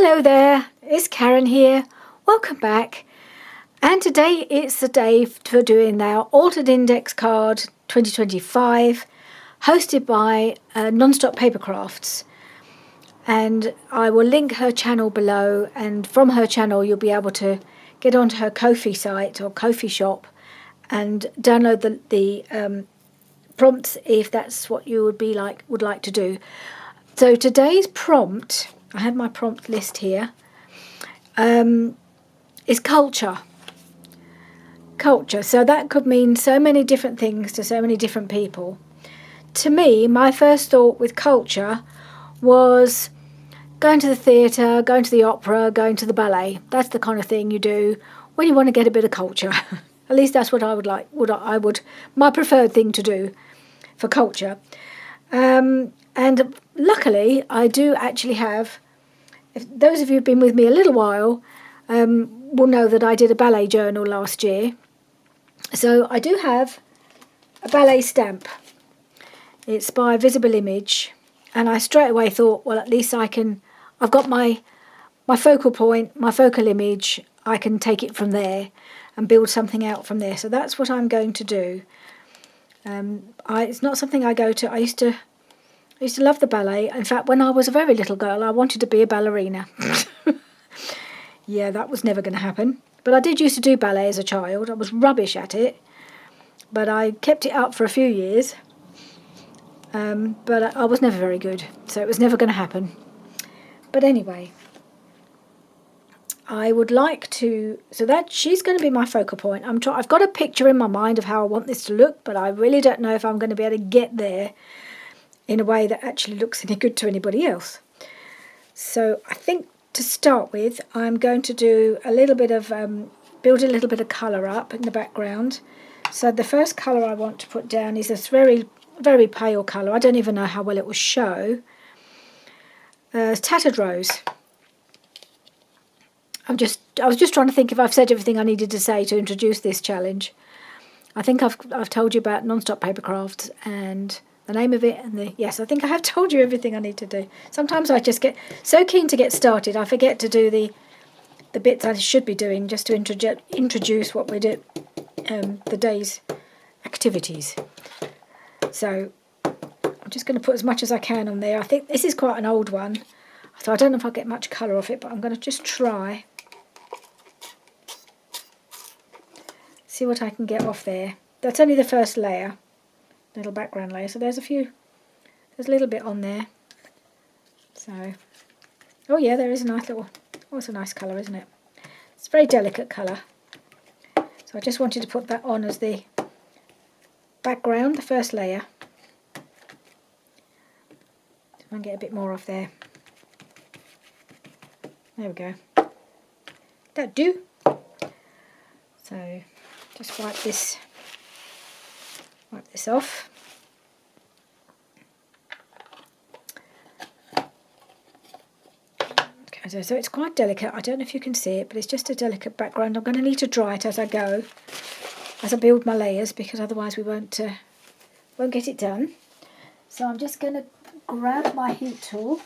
Hello there, it's Karen here. Welcome back. And today it's the day for doing our Altered Index Card 2025, hosted by Nonstop Papercrafts. And I will link her channel below, and from her channel you'll be able to get onto her Ko-fi site or Ko-fi shop and download the prompts if that's what you would like to do. So today's prompt, I have my prompt list here, is culture. Culture. So that could mean so many different things to so many different people. To me, my first thought with culture was going to the theatre, going to the opera, going to the ballet. That's the kind of thing you do when you want to get a bit of culture. At least that's what I would like. My preferred thing to do for culture. And luckily, I do actually have. If those of you who've been with me a little while will know that I did a ballet journal last year. So I do have a ballet stamp. It's by Visible Image, and I straight away thought, well, at least I've got my focal point, my focal image. I can take it from there and build something out from there. So that's what I'm going to do. It's not something I go to. I used to love the ballet. In fact, when I was a very little girl, I wanted to be a ballerina. Yeah, that was never going to happen. But I did used to do ballet as a child. I was rubbish at it, but I kept it up for a few years. But I was never very good, so it was never going to happen. But anyway, I would like to. So that she's going to be my focal point. I've got a picture in my mind of how I want this to look, but I really don't know if I'm going to be able to get there in a way that actually looks any good to anybody else. So I think to start with, I'm going to do a little bit of, build a little bit of colour up in the background. So the first colour I want to put down is this very, very pale colour. I don't even know how well it will show. Tattered Rose. I was just trying to think if I've said everything I needed to say to introduce this challenge. I think I've told you about Nonstop Papercrafts and the name of it, and yes, I think I have told you everything I need to do. Sometimes I just get so keen to get started, I forget to do the bits I should be doing just to introduce what we do, the day's activities. So I'm just going to put as much as I can on there. I think this is quite an old one, so I don't know if I'll get much colour off it, but I'm going to just try. See what I can get off there. That's only the first layer. Little background layer, so there's a little bit on there. So, oh yeah, there is a nice little, it's a nice colour, isn't it? It's a very delicate colour. So I just wanted to put that on as the background, the first layer. So I can get a bit more off there. There we go. That'll do. So just wipe this off. Okay, so it's quite delicate. I don't know if you can see it, but it's just a delicate background. I'm going to need to dry it as I go, as I build my layers, because otherwise we won't get it done. So I'm just going to grab my heat tool,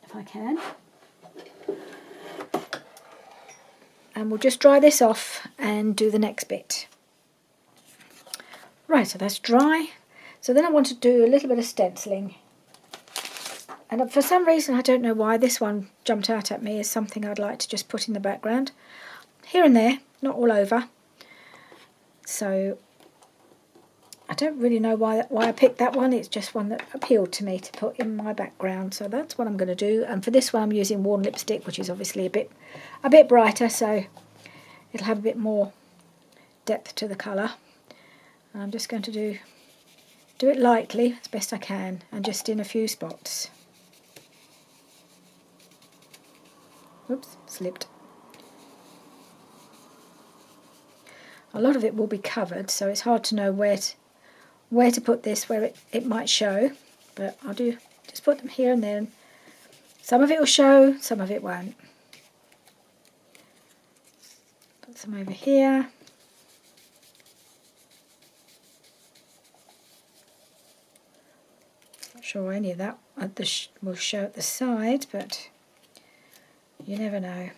if I can, and we'll just dry this off and do the next bit. Right, so that's dry. So then I want to do a little bit of stenciling. And for some reason, I don't know why, this one jumped out at me as something I'd like to just put in the background. Here and there, not all over. So I don't really know why I picked that one. It's just one that appealed to me to put in my background. So that's what I'm going to do. And for this one, I'm using worn lipstick, which is obviously a bit brighter, so it'll have a bit more depth to the colour. I'm just going to do it lightly as best I can, and just in a few spots. Oops, slipped. A lot of it will be covered, so it's hard to know where to put this, where it might show, but I'll just put them here and there. Some of it will show, some of it won't. Put some over here. sure any of that will show at the side, but you never know.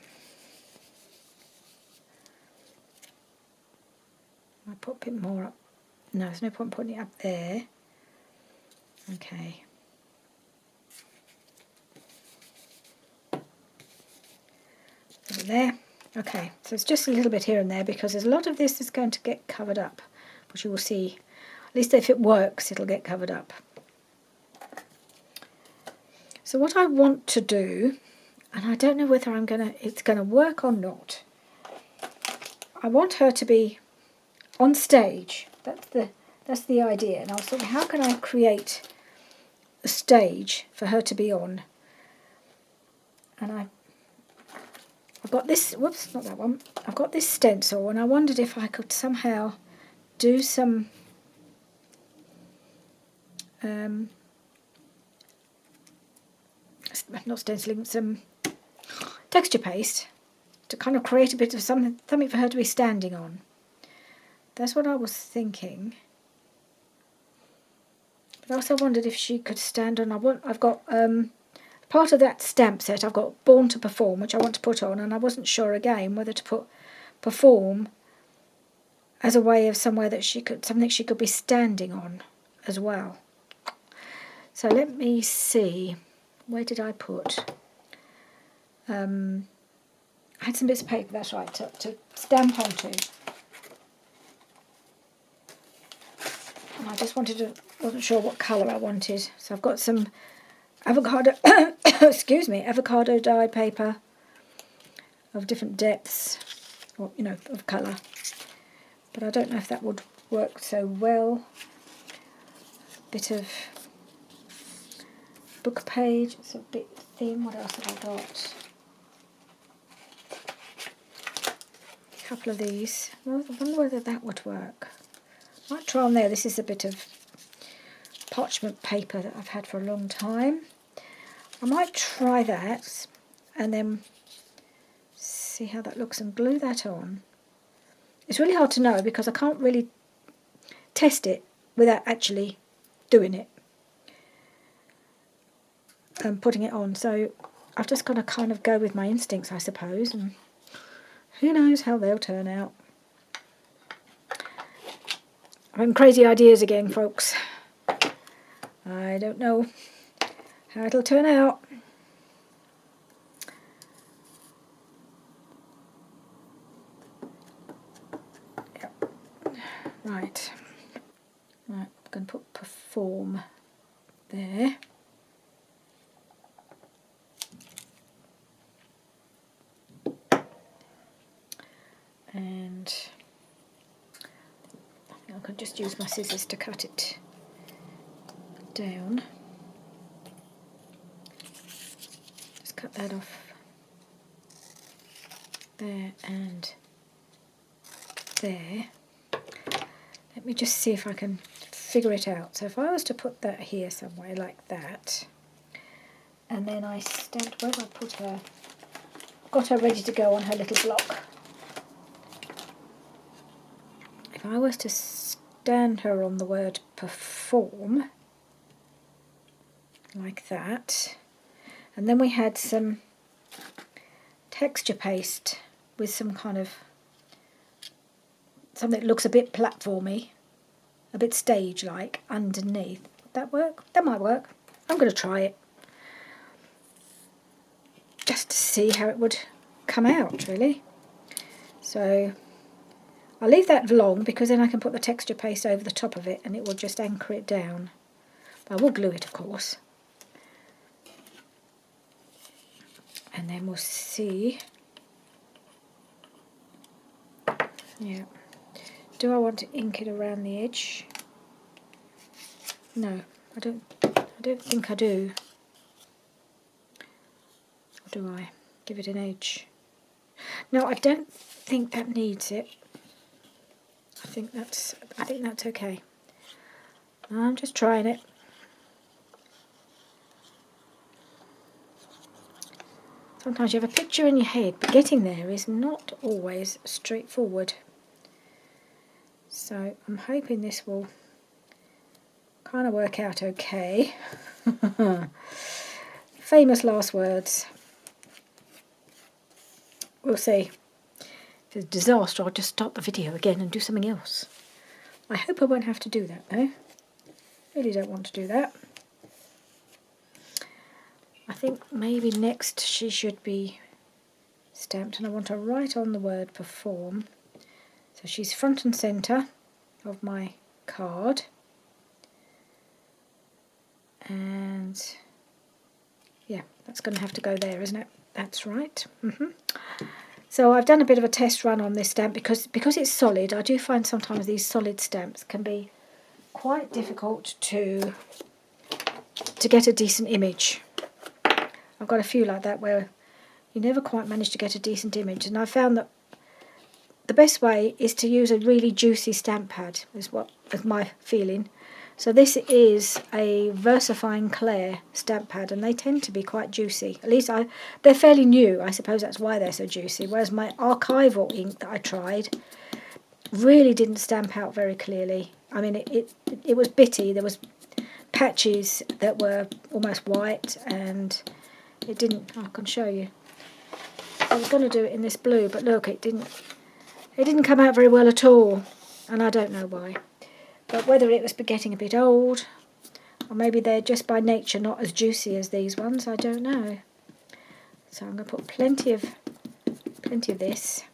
I put a bit more up. No, there's no point putting it up there. Okay. Put it there. Okay, so it's just a little bit here and there because there's a lot of this that's going to get covered up, which you will see. At least if it works, it'll get covered up. So what I want to do, and I don't know whether it's gonna work or not. I want her to be on stage. That's the idea. And I was thinking, how can I create a stage for her to be on? And I've got this. Whoops, not that one. I've got this stencil, and I wondered if I could somehow do some not stenciling, some texture paste to kind of create a bit of something for her to be standing on. That's what I was thinking. But I also wondered if she could stand on. I've got part of that stamp set. I've got Born to Perform, which I want to put on, and I wasn't sure again whether to put Perform as a way of something she could be standing on as well. So let me see. Where did I put? I had some bits of paper. That's right, to stamp onto. And I just wasn't sure what colour I wanted. So I've got some avocado, excuse me, avocado dyed paper of different depths, or of colour. But I don't know if that would work so well. A bit of book page. It's a bit thin. What else have I got? A couple of these. Well, I wonder whether that would work. Might try on there. This is a bit of parchment paper that I've had for a long time. I might try that and then see how that looks and glue that on. It's really hard to know because I can't really test it without actually doing it and putting it on. So I've just got to kind of go with my instincts, I suppose, and who knows how they'll turn out. I'm having crazy ideas again, folks. I don't know how it'll turn out. Yep. Right. I'm going to put Perform there. And I can just use my scissors to cut it down. Just cut that off there and there. Let me just see if I can figure it out. So if I was to put that here somewhere like that, and then I stamped, where have I put her? Got her ready to go on her little block. If I was to stand her on the word Perform, like that, and then we had some texture paste with some kind of something that looks a bit platformy, a bit stage-like underneath. Would that work? That might work. I'm going to try it just to see how it would come out, really. So I'll leave that long because then I can put the texture paste over the top of it and it will just anchor it down. But I will glue it, of course. And then we'll see. Yeah. Do I want to ink it around the edge? No, I don't think I do. Or do I? Give it an edge. No, I don't think that needs it. I think that's okay. I'm just trying it. Sometimes you have a picture in your head, but getting there is not always straightforward. So I'm hoping this will trying to work out okay. Famous last words. We'll see. If it's a disaster, I'll just start the video again and do something else. I hope I won't have to do that though. Really don't want to do that. I think maybe next she should be stamped, and I want to write on the word perform. So she's front and centre of my card. And yeah, that's going to have to go there, isn't it? That's right. So I've done a bit of a test run on this stamp because it's solid. I do find sometimes these solid stamps can be quite difficult to get a decent image. I've got a few like that where you never quite manage to get a decent image, and I found that the best way is to use a really juicy stamp pad, is my feeling. So this is a VersaFine Claire stamp pad, and they tend to be quite juicy. At least they're fairly new. I suppose that's why they're so juicy. Whereas my archival ink that I tried really didn't stamp out very clearly. I mean, it was bitty. There was patches that were almost white, and it didn't. I can show you. I was going to do it in this blue, but look, it didn't come out very well at all, and I don't know why. But whether it was getting a bit old, or maybe they're just by nature not as juicy as these ones, I don't know. So I'm going to put plenty of this.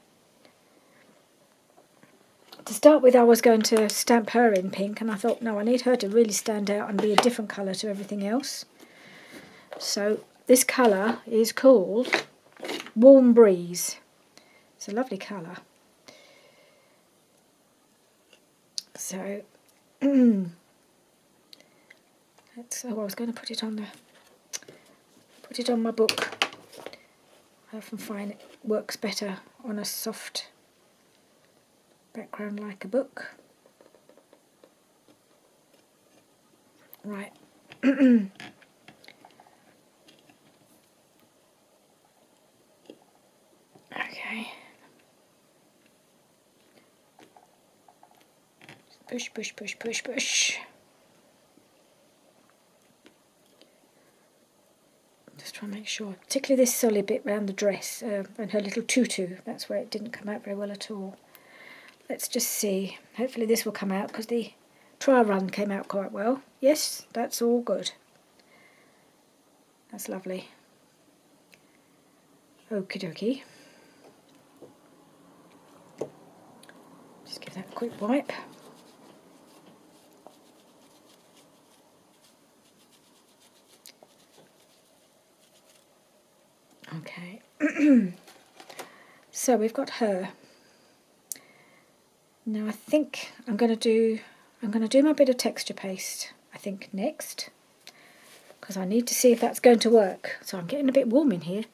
To start with, I was going to stamp her in pink, and I thought, no, I need her to really stand out and be a different colour to everything else. So this colour is called Warm Breeze. It's a lovely colour. So I was going to put it on my book. I often find it works better on a soft background like a book. Right. Okay. Push, push, push, push, push. Just try and make sure, particularly this solid bit round the dress and her little tutu, that's where it didn't come out very well at all. Let's just see. Hopefully this will come out because the trial run came out quite well. Yes, that's all good. That's lovely. Okie dokie. Just give that a quick wipe. Okay. So we've got her. Now I think I'm going to do my bit of texture paste, I think, next, because I need to see if that's going to work. So I'm getting a bit warm in here.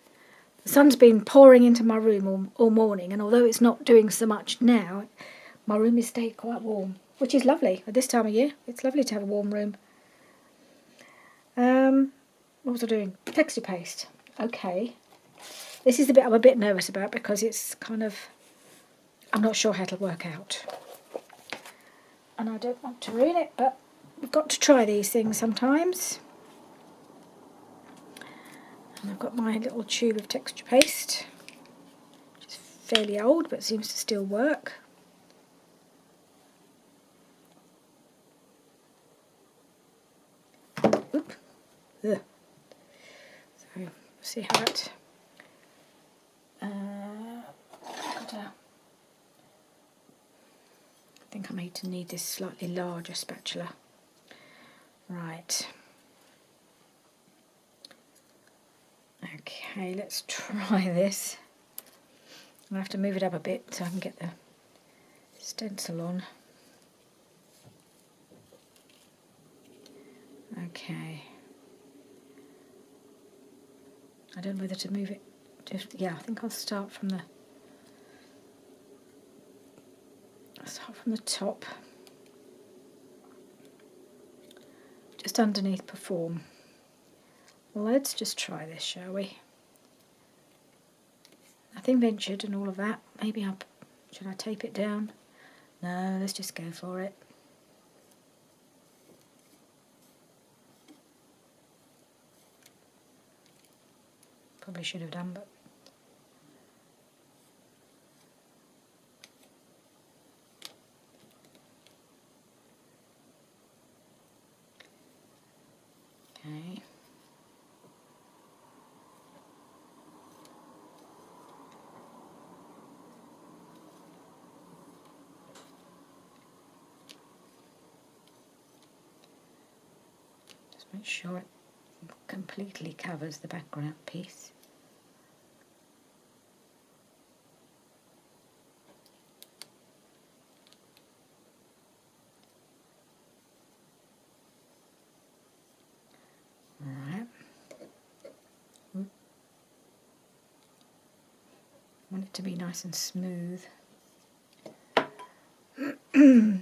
The sun's been pouring into my room all morning, and although it's not doing so much now, my room has stayed quite warm, which is lovely at this time of year. It's lovely to have a warm room. What was I doing? Texture paste. Okay. This is the bit I'm a bit nervous about because it's kind of, I'm not sure how it'll work out. And I don't want to ruin it, but we've got to try these things sometimes. And I've got my little tube of texture paste, which is fairly old but seems to still work. Oop. Ugh. So, see how that... I think I may need this slightly larger spatula. Right. Okay, let's try this. I'll have to move it up a bit so I can get the stencil on. Okay. I don't know whether to move it. Yeah, I think I'll start from the top, just underneath perform. Let's just try this, shall we? Nothing ventured and all of that. Maybe should I tape it down? No, let's just go for it. Probably should have done, but okay. Just make sure it completely covers the background piece. Alright. Want it to be nice and smooth. Okay.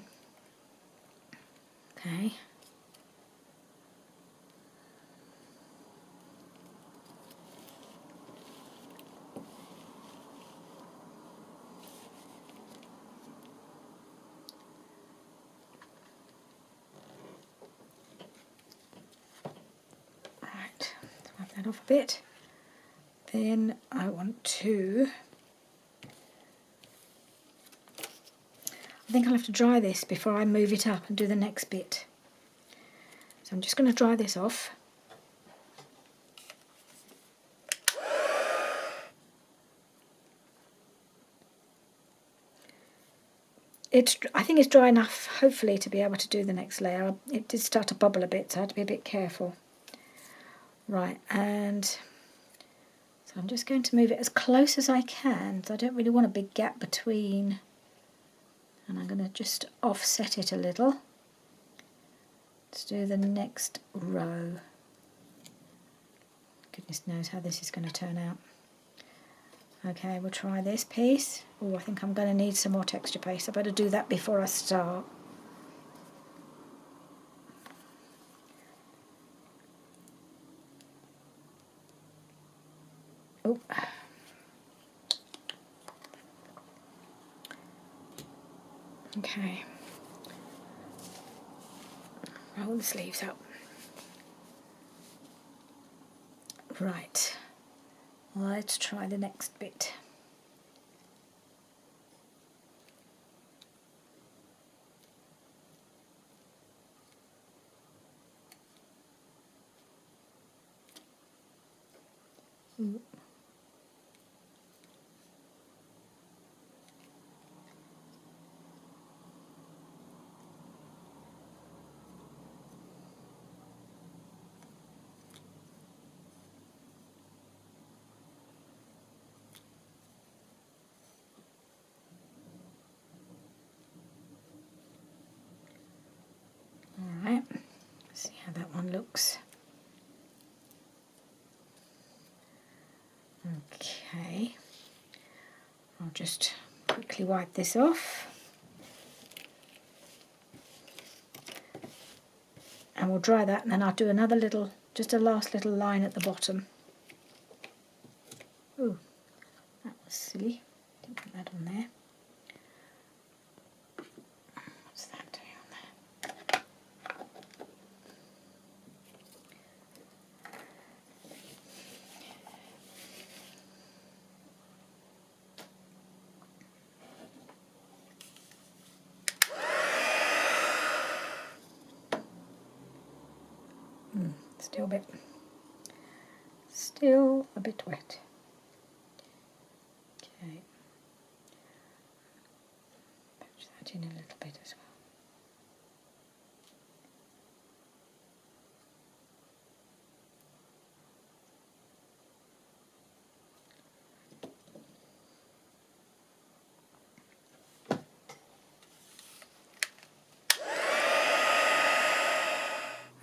Right, wipe that off a bit. Then I want to, I think I'll have to dry this before I move it up and do the next bit. So I'm just going to dry this off. I think it's dry enough, hopefully, to be able to do the next layer. It did start to bubble a bit, so I had to be a bit careful. Right, and so I'm just going to move it as close as I can, so I don't really want a big gap between. And I'm going to just offset it a little. Let's do the next row. Goodness knows how this is going to turn out. Okay, we'll try this piece. Oh, I think I'm going to need some more texture paste. I better do that before I start. Oh. Okay. Roll the sleeves up. Right. Let's try the next bit. Ooh. Alright, see how that one looks. Okay, I'll just quickly wipe this off. And we'll dry that, and then I'll do another little, just a last little line at the bottom. Ooh, that was silly. Didn't put that on there. What's that doing on there? Still a bit wet. Okay, patch that in a little bit as well.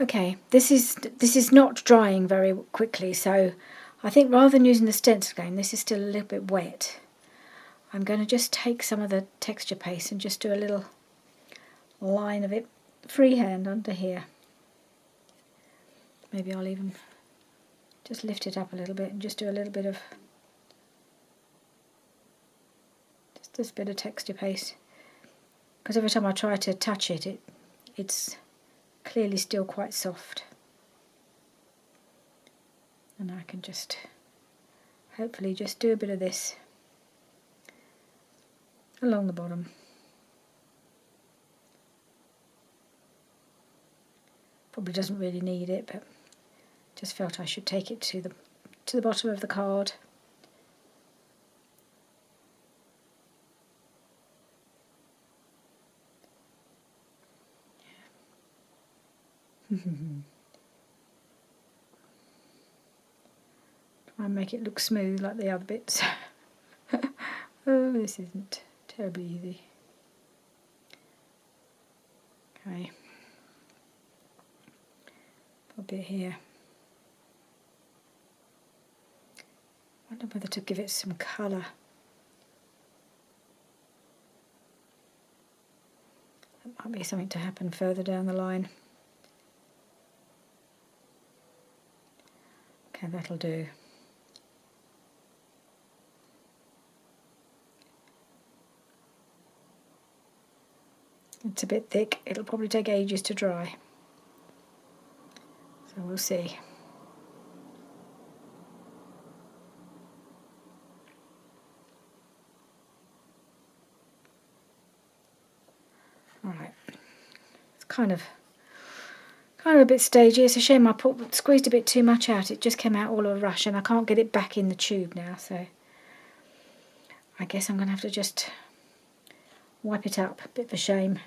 Okay, this is not drying very quickly, so I think rather than using the stencil again, this is still a little bit wet. I'm going to just take some of the texture paste and just do a little line of it freehand under here. Maybe I'll even just lift it up a little bit and just do a little bit of, just this bit of texture paste. Because every time I try to touch it, it's clearly still quite soft. And I can just hopefully just do a bit of this along the bottom. Probably doesn't really need it, but just felt I should take it to the bottom of the card. Try and make it look smooth like the other bits. Oh, this isn't terribly easy. Okay. Put a bit here. I wonder whether to give it some colour. That might be something to happen further down the line. Okay, that'll do. It's a bit thick, it'll probably take ages to dry. So we'll see. Alright, it's kind of a bit stagey. It's a shame I squeezed a bit too much out. It just came out all of a rush and I can't get it back in the tube now, so I guess I'm going to have to just wipe it up. A bit of a shame.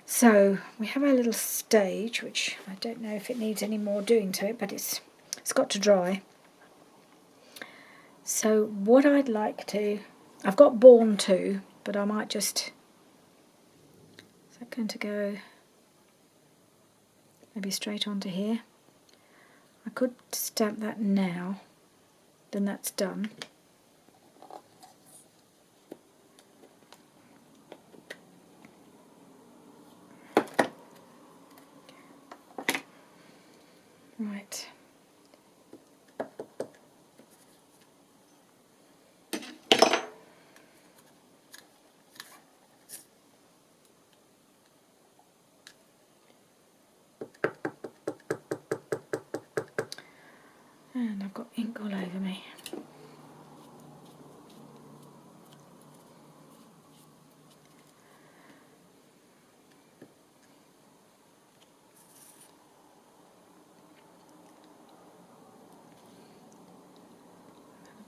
So we have our little stage, which I don't know if it needs any more doing to it, but it's got to dry. So what I'd like to, I've got Born too, but I might just, is that going to go maybe straight onto here? I could stamp that now, then that's done. Right. And I've got ink all over me.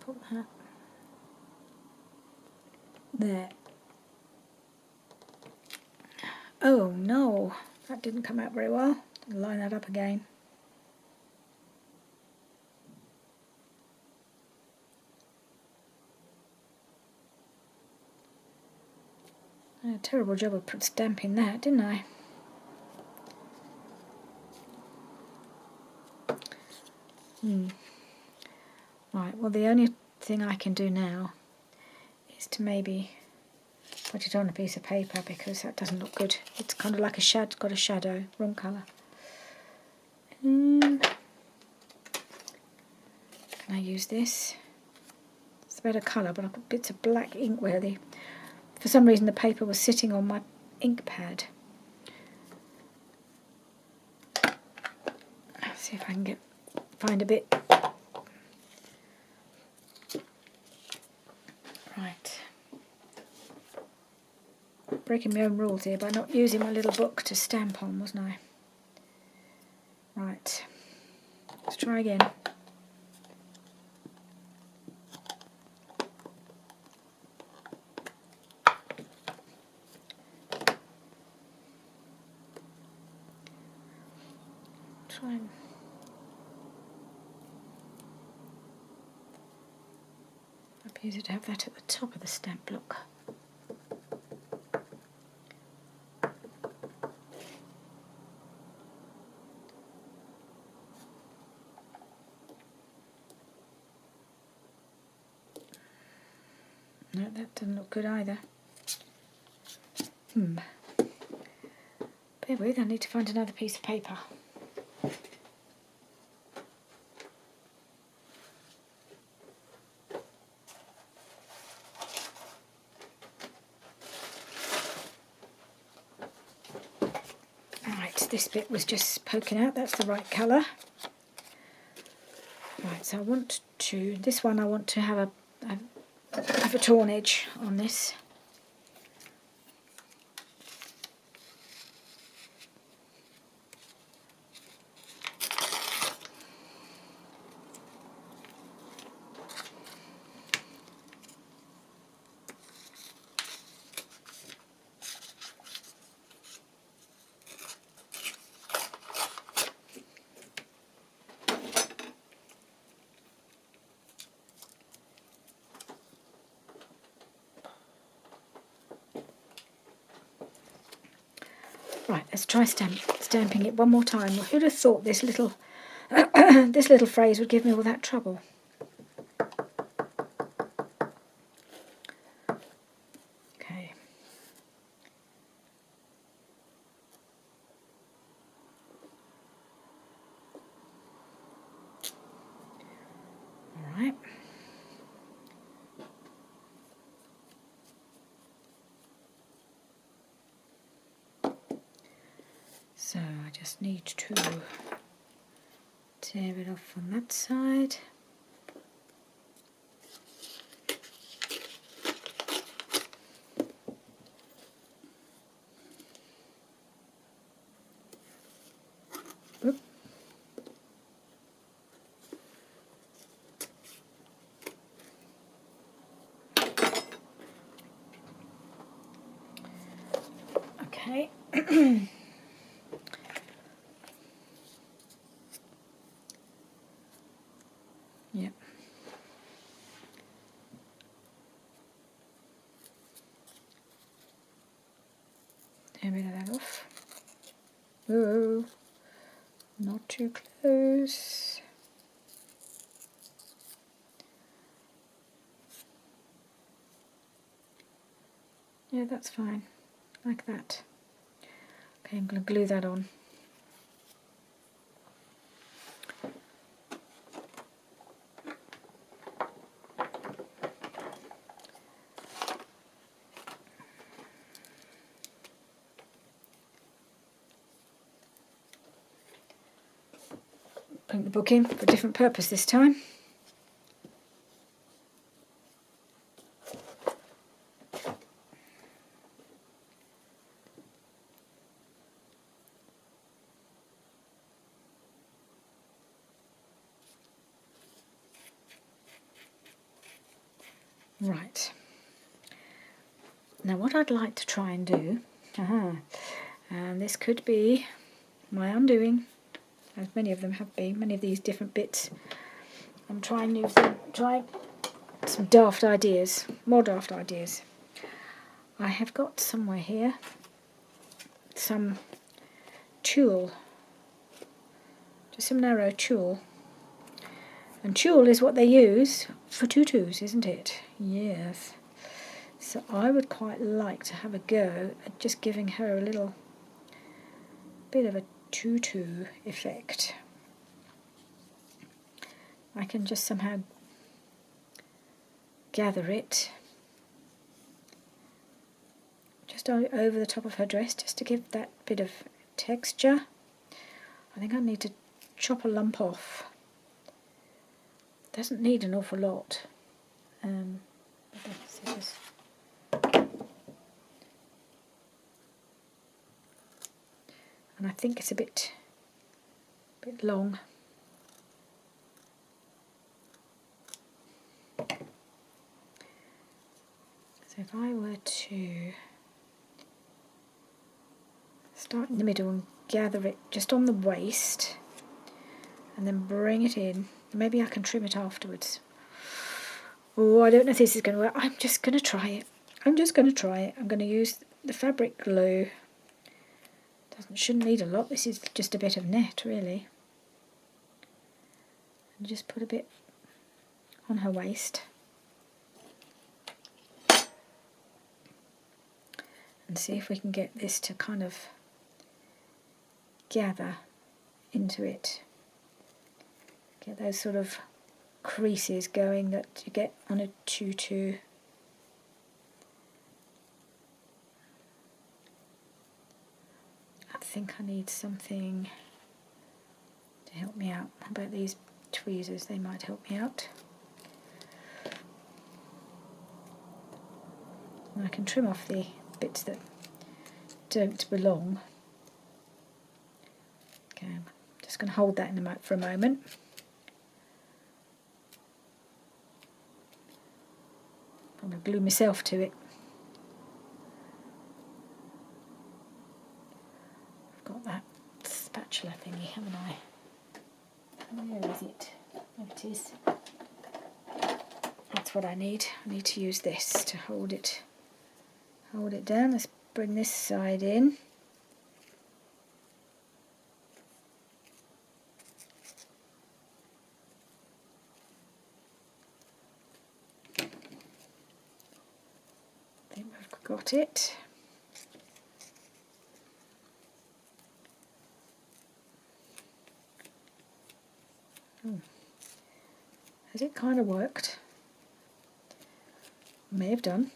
Put that there. Oh no, that didn't come out very well. Line that up again. I did a terrible job of stamping that, didn't I? Right, well the only thing I can do now is to maybe put it on a piece of paper, because that doesn't look good. It's kind of like got a shadow, wrong colour. Can I use this? It's a better colour, but I've got bits of black ink where for some reason the paper was sitting on my ink pad. Let's see if I can find a bit. Right. Breaking my own rules here by not using my little book to stamp on, wasn't I? Right. Let's try again. I'd use it to have that at the top of the stamp block. No, that doesn't look good either. Bear with, I need to find another piece of paper. Right, this bit was just poking out, that's the right colour. Right, so I want to, this one I want to have a torn edge on this. Right, let's try stamping it one more time. Who'd have thought this little this little phrase would give me all that trouble? Okay. All right. So I just need to tear it off on that side. Oop. Okay. Yep. Tear a bit of that off. Whoa, not too close. Yeah, that's fine, like that. Okay, I'm going to glue that on. Putting the book in for a different purpose this time. Right. Now what I'd like to try and do, and this could be my undoing, as many of them have been, many of these different bits. I'm trying some daft ideas, more daft ideas. I have got somewhere here some tulle, just some narrow tulle. And tulle is what they use for tutus, isn't it? Yes. So I would quite like to have a go at just giving her a little bit of a tutu effect. I can just somehow gather it just over the top of her dress, just to give that bit of texture. I think I need to chop a lump off. Doesn't need an awful lot. Scissors. And I think it's a bit long. So if I were to start in the middle and gather it just on the waist and then bring it in, maybe I can trim it afterwards. Oh, I don't know if this is going to work. I'm just going to try it. I'm going to use the fabric glue. Shouldn't need a lot. This is just a bit of net, really. And just put a bit on her waist. And see if we can get this to kind of gather into it. Get those sort of creases going that you get on a tutu. I think I need something to help me out. How about these tweezers, they might help me out. And I can trim off the bits that don't belong. Okay, I'm just going to hold that for a moment. I'm going to glue myself to it. I've got that spatula thingy, haven't I? Where is it? There it is. That's what I need. I need to use this to hold it down. Let's bring this side in. I think we've got it. Has it kind of worked? May have done.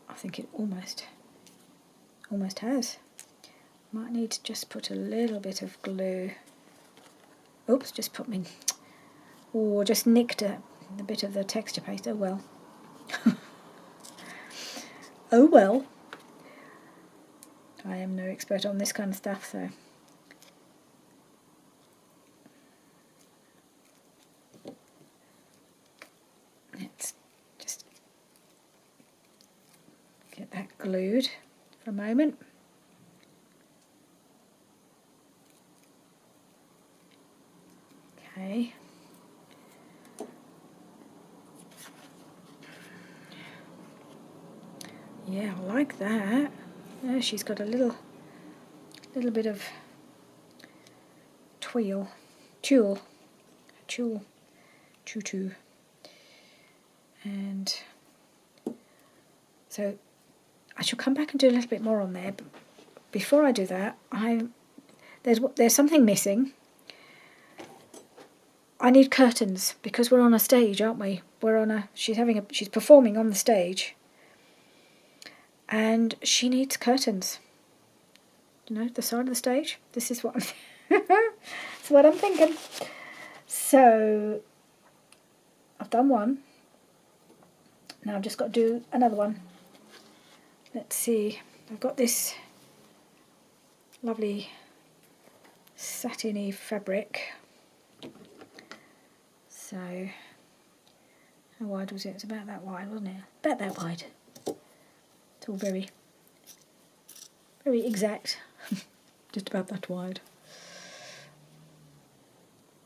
I think it almost has. Might need to just put a little bit of glue. Oops, just put me, or just nicked a bit of the texture paste. Oh well. Oh well. I am no expert on this kind of stuff, so. Let's just get that glued for a moment. Okay. Yeah, I like that. Yeah, she's got a little bit of tulle, and so I shall come back and do a little bit more on there. But before I do that, there's something missing. I need curtains because we're on a stage, aren't we? She's performing on the stage, and she needs curtains. You know, the side of the stage. This is what that's what I'm thinking. So I've done one. Now I've just got to do another one. Let's see. I've got this lovely satiny fabric. So how wide was it? It's about that wide, wasn't it? About that wide. It's all very, very exact. Just about that wide.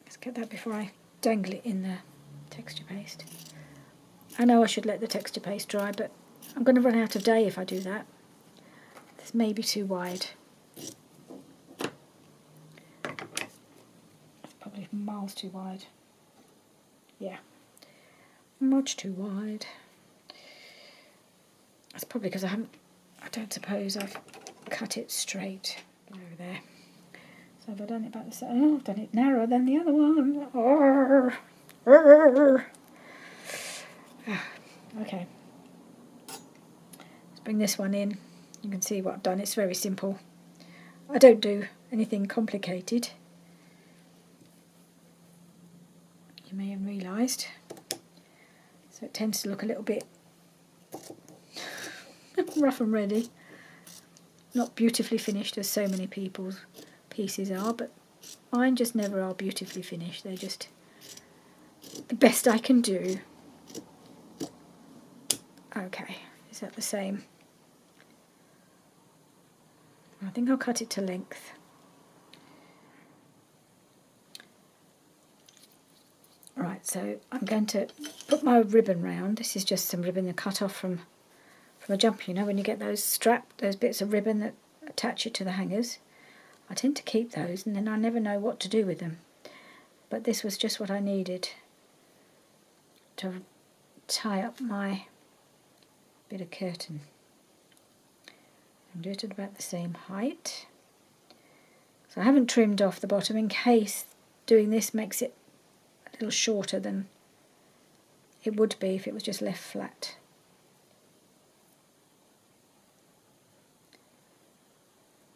Let's get that before I dangle it in the texture paste. I know I should let the texture paste dry, but I'm going to run out of day if I do that. This may be too wide. It's probably miles too wide. Yeah, much too wide. That's probably because I don't suppose I've cut it straight over there. So have I done it about the same? Oh, I've done it narrower than the other one. Okay. Let's bring this one in. You can see what I've done. It's very simple. I don't do anything complicated. You may have realised. So it tends to look a little bit rough and ready. Not beautifully finished as so many people's pieces are, but mine just never are beautifully finished. They're just the best I can do. Okay, is that the same? I think I'll cut it to length. Right, so I'm going to put my ribbon round. This is just some ribbon I cut off from a jumper, you know, when you get those bits of ribbon that attach it to the hangers. I tend to keep those and then I never know what to do with them. But this was just what I needed to tie up my bit of curtain. And do it at about the same height. So I haven't trimmed off the bottom in case doing this makes it a little shorter than it would be if it was just left flat.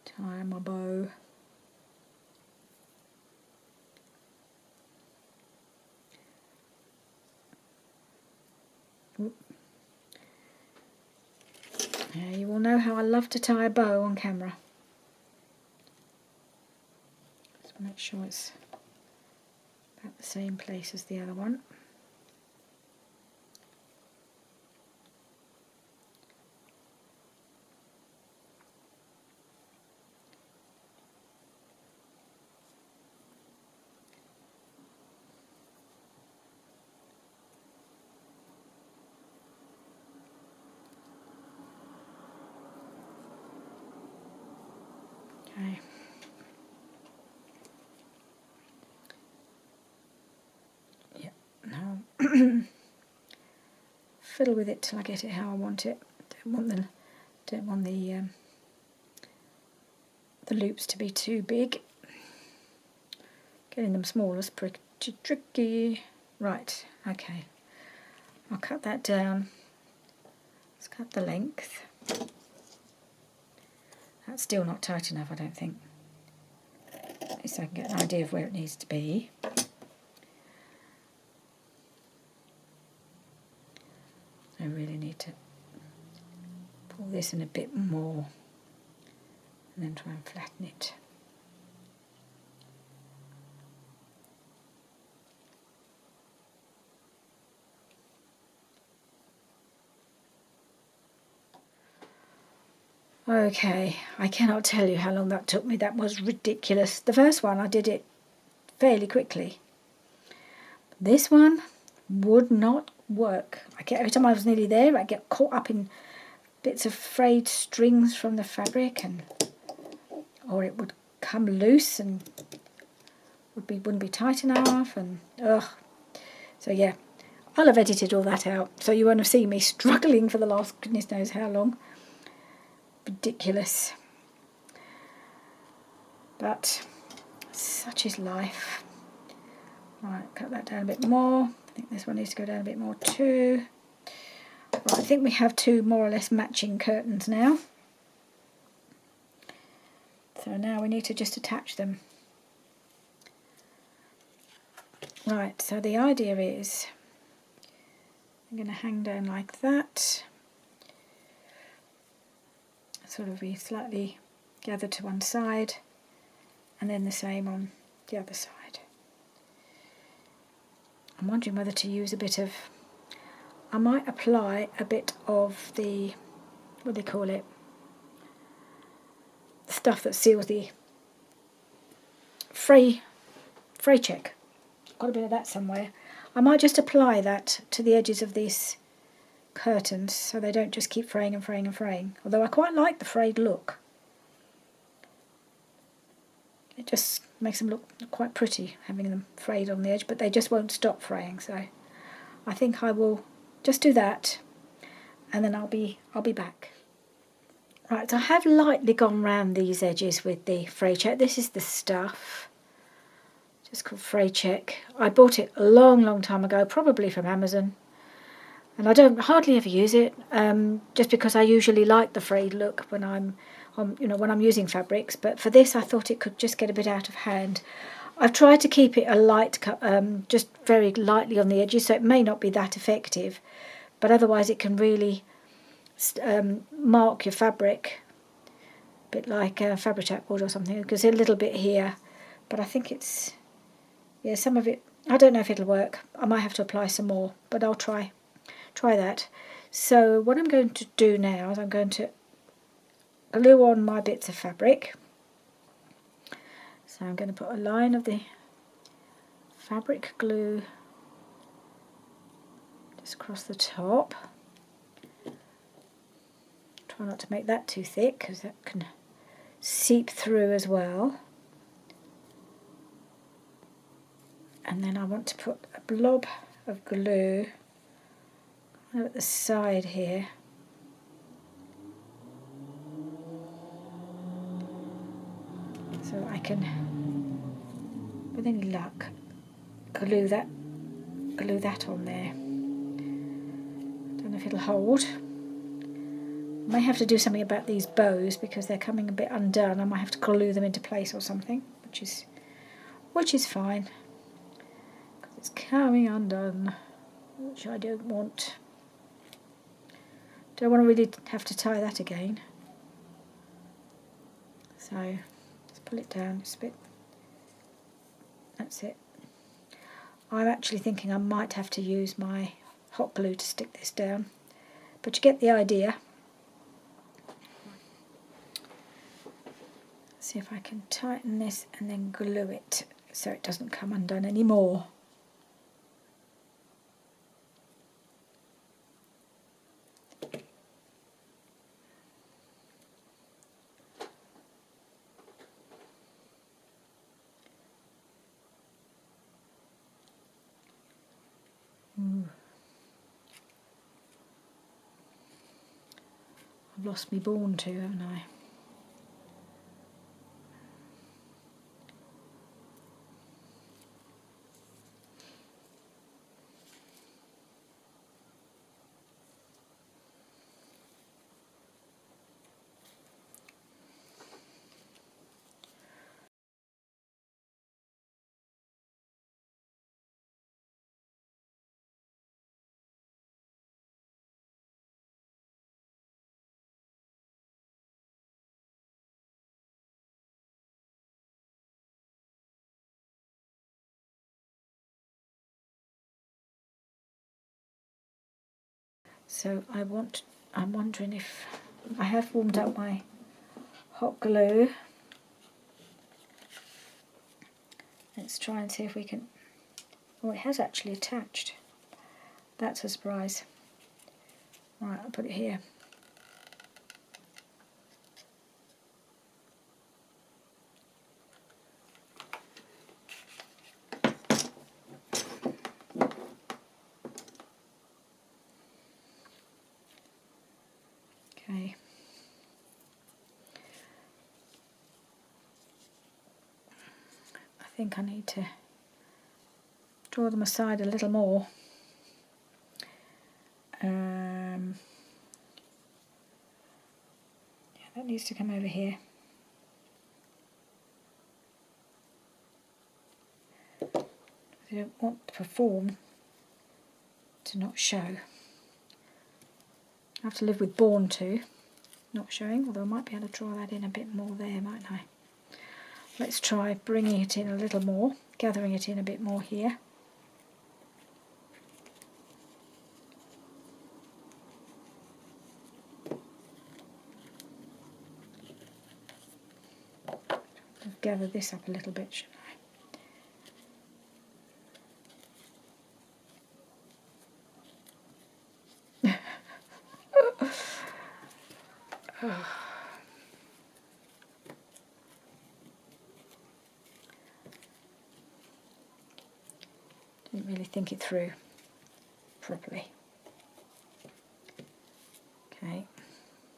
Tie my bow. Yeah, you all know how I love to tie a bow on camera. Just make sure it's about the same place as the other one. Okay. Yeah, now fiddle with it till I get it how I want it. Don't want the loops to be too big. Getting them smaller is pretty tricky. Right, okay. I'll cut that down. Let's cut the length. That's still not tight enough, I don't think. At least I can get an idea of where it needs to be. I really need to pull this in a bit more and then try and flatten it. Okay, I cannot tell you how long that took me. That was ridiculous. The first one, I did it fairly quickly. This one would not work. Every time I was nearly there, I'd get caught up in bits of frayed strings from the fabric, or it would come loose and wouldn't be tight enough, and ugh. So yeah, I'll have edited all that out, so you won't have seen me struggling for the last goodness knows how long. Ridiculous. But such is life. Right, cut that down a bit more. I think this one needs to go down a bit more too. Right, I think we have two more or less matching curtains now. So now we need to just attach them. Right, so the idea is I'm going to hang down like that. Sort of be slightly gathered to one side, and then the same on the other side. I'm wondering whether to use a bit of, I might apply a bit of the, what do they call it, the stuff that seals the fray check. Got a bit of that somewhere. I might just apply that to the edges of these curtains so they don't just keep fraying and fraying and fraying, although I quite like the frayed look. It just makes them look quite pretty having them frayed on the edge, but they just won't stop fraying, so I think I will just do that and then I'll be back. Right, so I have lightly gone round these edges with the fray check. This is the stuff, just called fray check. I bought it a long time ago, probably from Amazon. And I don't hardly ever use it, just because I usually like the frayed look when I'm using fabrics. But for this, I thought it could just get a bit out of hand. I've tried to keep it a light, just very lightly on the edges, so it may not be that effective. But otherwise, it can really mark your fabric, a bit like a fabric board or something. Because a little bit here, but I think it's, yeah, some of it. I don't know if it'll work. I might have to apply some more, but I'll try that. So what I'm going to do now is I'm going to glue on my bits of fabric. So I'm going to put a line of the fabric glue just across the top. Try not to make that too thick because that can seep through as well. And then I want to put a blob of glue at the side here. So I can, with any luck, glue that on there. Don't know if it'll hold. I may have to do something about these bows because they're coming a bit undone. I might have to glue them into place or something, which is fine because it's coming undone, which I don't want. Don't want to really have to tie that again. So just pull it down just a bit. That's it. I'm actually thinking I might have to use my hot glue to stick this down, but you get the idea. See if I can tighten this and then glue it so it doesn't come undone anymore. I've lost me born to, haven't I? So I'm wondering if I have warmed up my hot glue. Let's try and see if we can, oh, it has actually attached. That's a surprise. Right, I'll put it here. Okay. I think I need to draw them aside a little more. Yeah, that needs to come over here. I don't want the form to not show. I have to live with born to not showing, although I might be able to draw that in a bit more there, mightn't I? Let's try bringing it in a little more, gathering it in a bit more here. I'll gather this up a little bit, shouldn't I? Didn't really think it through properly. Okay,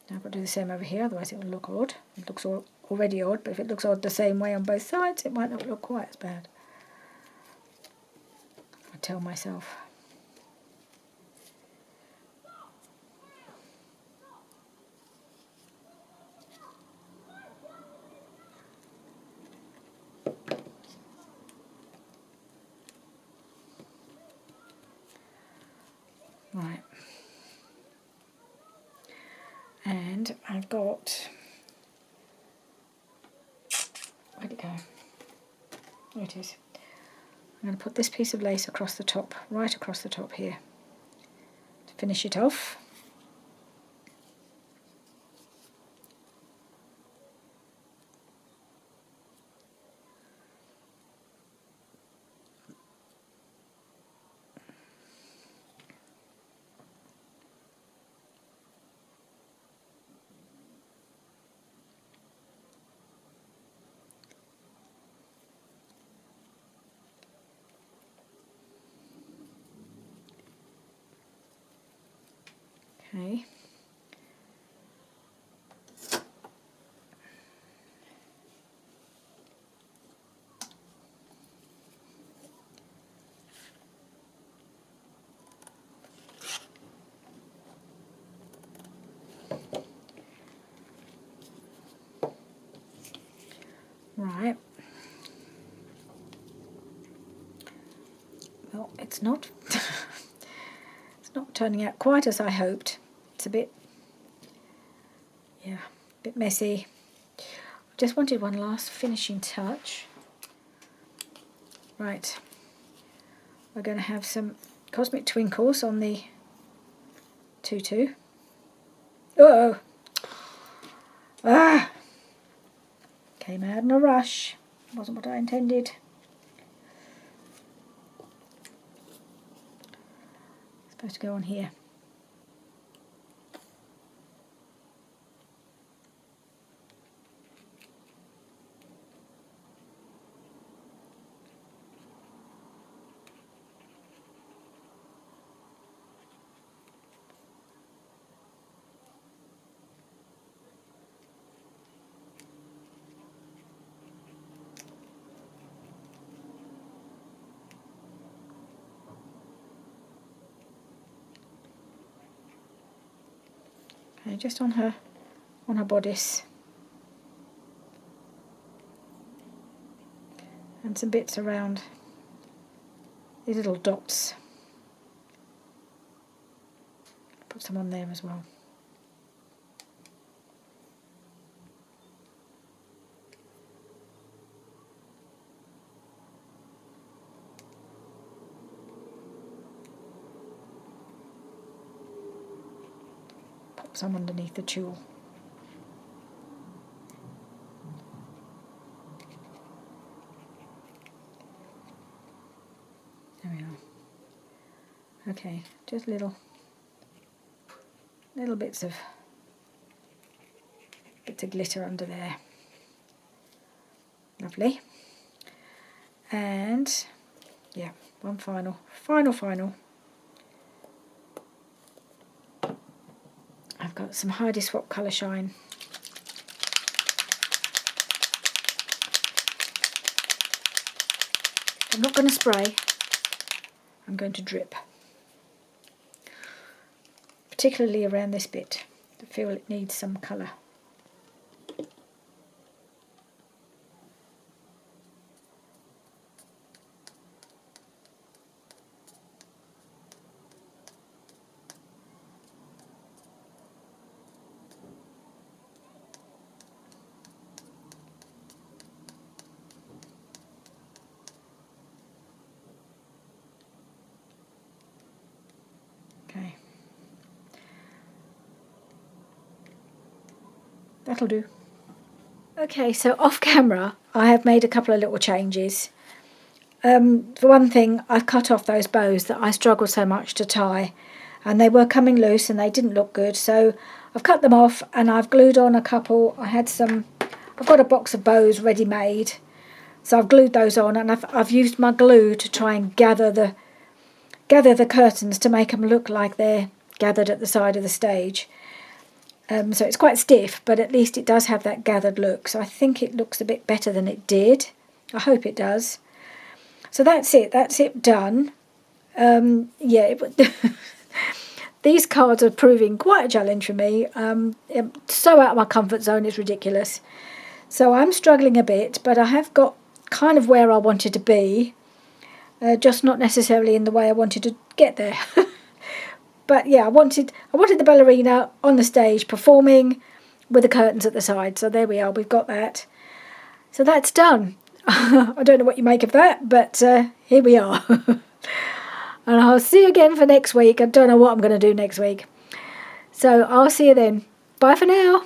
now I've got to do the same over here, otherwise it will look odd. It looks already odd, but if it looks odd the same way on both sides, it might not look quite as bad. I tell myself. Right. And I've got, where'd it go? There it is. I'm going to put this piece of lace across the top, right across the top here, to finish it off. Okay. Right. Well, it's not it's not turning out quite as I hoped. It's a bit bit messy. I just wanted one last finishing touch. Right, we're going to have some Cosmic Twinkles on the tutu. Uh-oh. Ah! Came out in a rush. Wasn't what I intended. It's supposed to go on here. Okay, just on her bodice. And some bits around these little dots. Put some on there as well. Pop some underneath the tulle. There we are. Okay, just little bits of glitter under there. Lovely. And yeah, one final. I've got some Heidi Swap Colour Shine. I'm not going to spray, I'm going to drip. Particularly around this bit. I feel it needs some colour. Okay. That'll do. Okay, so off camera I have made a couple of little changes. For one thing, I've cut off those bows that I struggle so much to tie, and they were coming loose and they didn't look good, so I've cut them off and I've glued on a couple. I've got a box of bows ready made, so I've glued those on, and I've used my glue to try and gather the curtains to make them look like they're gathered at the side of the stage. So it's quite stiff, but at least it does have that gathered look. So I think it looks a bit better than it did. I hope it does. So that's it done. Yeah, these cards are proving quite a challenge for me. So out of my comfort zone, it's ridiculous. So I'm struggling a bit, but I have got kind of where I wanted to be. Just not necessarily in the way I wanted to get there. But yeah, I wanted the ballerina on the stage performing with the curtains at the side. So there we are, we've got that. So that's done. I don't know what you make of that, but here we are. And I'll see you again for next week. I don't know what I'm going to do next week. So I'll see you then. Bye for now.